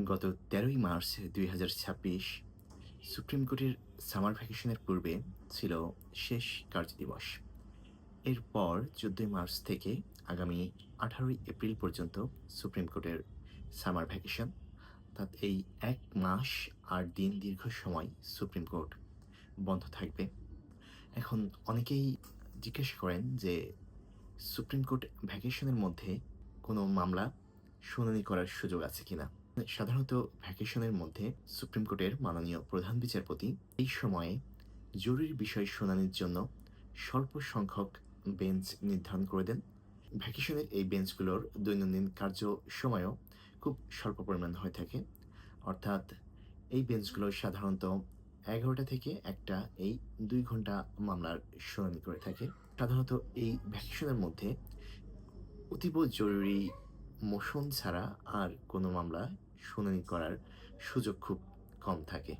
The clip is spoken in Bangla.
গত ১৩ই মার্চ ২০২৬ সুপ্রিম কোর্টের সামার ভ্যাকেশনের পূর্বে ছিল শেষ কার্যদিবস। এরপর ১৪ই মার্চ থেকে আগামী ১৮ই এপ্রিল পর্যন্ত সুপ্রিম কোর্টের সামার ভ্যাকেশন। অর্থাৎ এই ১ মাস ৮ দিন দীর্ঘ সময় সুপ্রিম কোর্ট বন্ধ থাকবে। এখন অনেকেই জিজ্ঞাসা করেন যে সুপ্রিম কোর্ট ভ্যাকেশনের মধ্যে কোনো মামলা শুনানি করার সুযোগ আছে কিনা? সাধারণত ভ্যাকেশনের মধ্যে সুপ্রিম কোর্টের মাননীয় প্রধান বিচারপতি এই সময়ে জরুরি বিষয় শুনানির জন্য স্বল্প সংখ্যক বেঞ্চ নির্ধারণ করে দেন। ভ্যাকেশনের এই বেঞ্চগুলোর দৈনন্দিন কার্য সময়ও খুব স্বল্প পরিমাণ হয়ে থাকে। অর্থাৎ এই বেঞ্চগুলো সাধারণত ১১টা থেকে ১টা এই ২ ঘন্টা মামলার শুনানি করে থাকে। সাধারণত এই ভ্যাকেশনের মধ্যে অতীব জরুরি মোশন ছাড়া আর কোনো মামলা শুনানি করার সুযোগ খুব কম থাকে।